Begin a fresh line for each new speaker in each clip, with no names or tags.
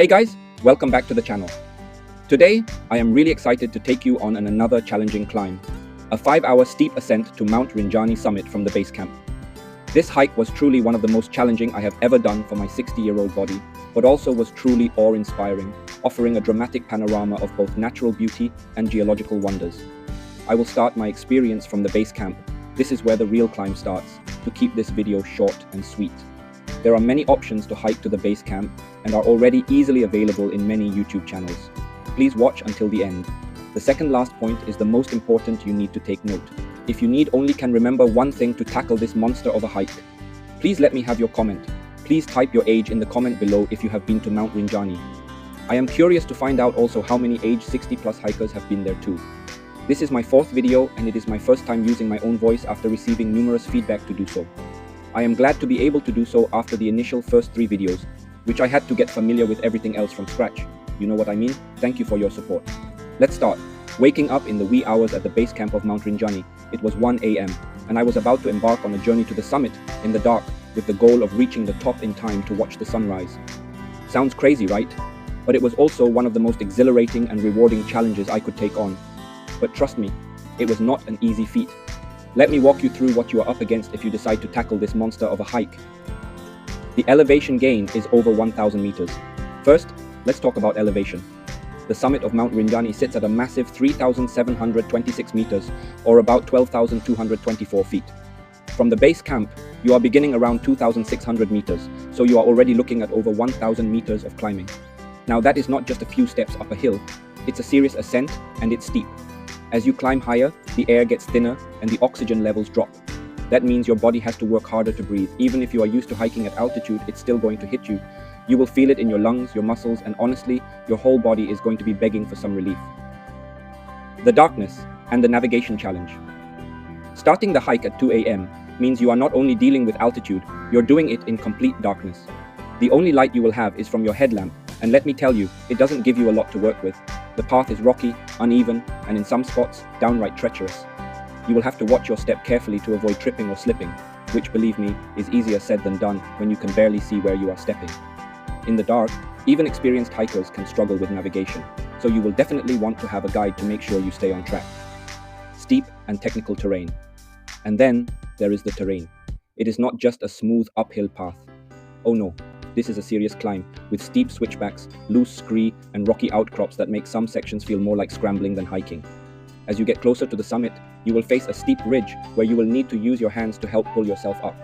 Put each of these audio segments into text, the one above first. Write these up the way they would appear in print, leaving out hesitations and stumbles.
Hey guys, welcome back to the channel. Today, I am really excited to take you on another challenging climb, a 5-hour steep ascent to Mount Rinjani summit from the base camp. This hike was truly one of the most challenging I have ever done for my 60-year-old body, but also was truly awe-inspiring, offering a dramatic panorama of both natural beauty and geological wonders. I will start my experience from the base camp. This is where the real climb starts, to keep this video short and sweet. There are many options to hike to the base camp and are already easily available in many YouTube channels. Please watch until the end. The second last point is the most important you need to take note. If you only can remember one thing to tackle this monster of a hike, please let me have your comment. Please type your age in the comment below if you have been to Mount Rinjani. I am curious to find out also how many age 60 plus hikers have been there too. This is my 4th video and it is my first time using my own voice after receiving numerous feedback to do so. I am glad to be able to do so after the initial first 3 videos, which I had to get familiar with everything else from scratch. You know what I mean? Thank you for your support. Let's start. Waking up in the wee hours at the base camp of Mount Rinjani, it was 1 AM, and I was about to embark on a journey to the summit in the dark with the goal of reaching the top in time to watch the sunrise. Sounds crazy, right? But it was also one of the most exhilarating and rewarding challenges I could take on. But trust me, it was not an easy feat. Let me walk you through what you are up against if you decide to tackle this monster of a hike. The elevation gain is over 1,000 meters. First, let's talk about elevation. The summit of Mount Rinjani sits at a massive 3,726 meters, or about 12,224 feet. From the base camp, you are beginning around 2,600 meters, so you are already looking at over 1,000 meters of climbing. Now that is not just a few steps up a hill, it's a serious ascent and it's steep. As you climb higher, the air gets thinner and the oxygen levels drop. That means your body has to work harder to breathe. Even if you are used to hiking at altitude, it's still going to hit you. You will feel it in your lungs, your muscles, and honestly, your whole body is going to be begging for some relief. The darkness and the navigation challenge. Starting the hike at 2 AM means you are not only dealing with altitude, you're doing it in complete darkness. The only light you will have is from your headlamp, and let me tell you, it doesn't give you a lot to work with. The path is rocky, uneven, and in some spots, downright treacherous. You will have to watch your step carefully to avoid tripping or slipping, which, believe me, is easier said than done when you can barely see where you are stepping. In the dark, even experienced hikers can struggle with navigation, so you will definitely want to have a guide to make sure you stay on track. Steep and technical terrain. And then, there is the terrain. It is not just a smooth uphill path. Oh no. This is a serious climb, with steep switchbacks, loose scree, and rocky outcrops that make some sections feel more like scrambling than hiking. As you get closer to the summit, you will face a steep ridge where you will need to use your hands to help pull yourself up.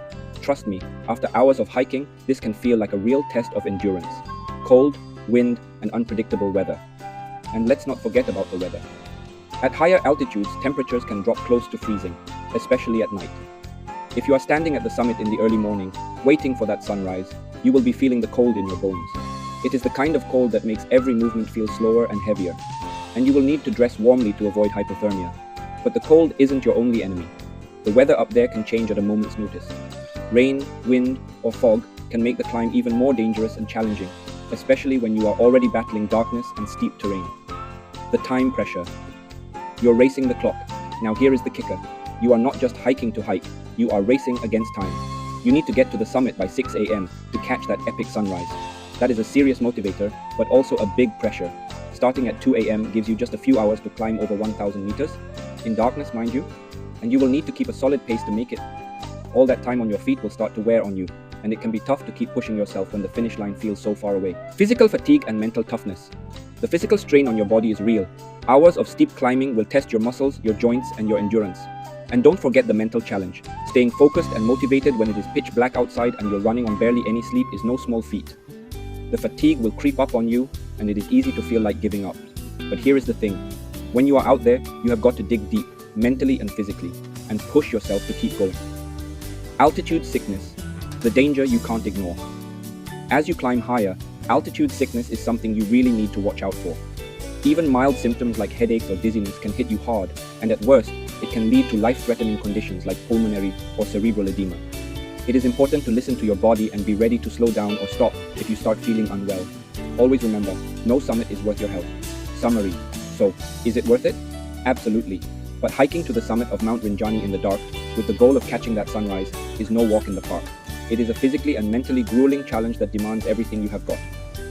Trust me, after hours of hiking, this can feel like a real test of endurance. Cold, wind, and unpredictable weather. And let's not forget about the weather. At higher altitudes, temperatures can drop close to freezing, especially at night. If you are standing at the summit in the early morning, waiting for that sunrise, you will be feeling the cold in your bones. It is the kind of cold that makes every movement feel slower and heavier, and you will need to dress warmly to avoid hypothermia. But the cold isn't your only enemy. The weather up there can change at a moment's notice. Rain, wind, or fog can make the climb even more dangerous and challenging, especially when you are already battling darkness and steep terrain. The time pressure. You're racing the clock. Now here is the kicker. You are not just hiking to hike, you are racing against time. You need to get to the summit by 6 AM to catch that epic sunrise. That is a serious motivator, but also a big pressure. Starting at 2 AM gives you just a few hours to climb over 1,000 meters, in darkness mind you, and you will need to keep a solid pace to make it. All that time on your feet will start to wear on you, and it can be tough to keep pushing yourself when the finish line feels so far away. Physical fatigue and mental toughness. The physical strain on your body is real. Hours of steep climbing will test your muscles, your joints, and your endurance. And don't forget the mental challenge. Staying focused and motivated when it is pitch black outside and you're running on barely any sleep is no small feat. The fatigue will creep up on you and it is easy to feel like giving up. But here is the thing. When you are out there, you have got to dig deep, mentally and physically, and push yourself to keep going. Altitude sickness. The danger you can't ignore. As you climb higher, altitude sickness is something you really need to watch out for. Even mild symptoms like headaches or dizziness can hit you hard, and at worst, it can lead to life-threatening conditions like pulmonary or cerebral edema. It is important to listen to your body and be ready to slow down or stop if you start feeling unwell. Always remember, no summit is worth your health. Summary. So, is it worth it? Absolutely. But hiking to the summit of Mount Rinjani in the dark, with the goal of catching that sunrise, is no walk in the park. It is a physically and mentally grueling challenge that demands everything you have got.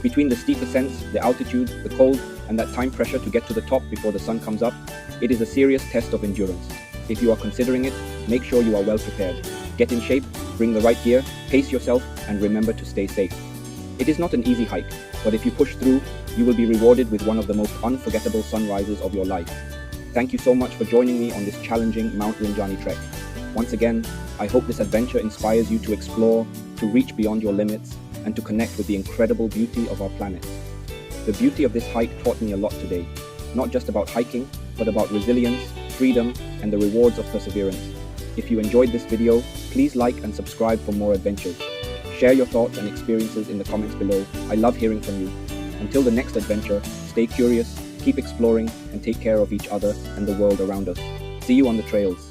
Between the steep ascents, the altitude, the cold, and that time pressure to get to the top before the sun comes up, it is a serious test of endurance. If you are considering it, make sure you are well prepared. Get in shape, bring the right gear, pace yourself, and remember to stay safe. It is not an easy hike, but if you push through, you will be rewarded with one of the most unforgettable sunrises of your life. Thank you so much for joining me on this challenging Mount Rinjani trek. Once again, I hope this adventure inspires you to explore, to reach beyond your limits, and to connect with the incredible beauty of our planet. The beauty of this hike taught me a lot today, not just about hiking, but about resilience, freedom, and the rewards of perseverance. If you enjoyed this video, please like and subscribe for more adventures. Share your thoughts and experiences in the comments below. I love hearing from you. Until the next adventure, stay curious, keep exploring, and take care of each other and the world around us. See you on the trails.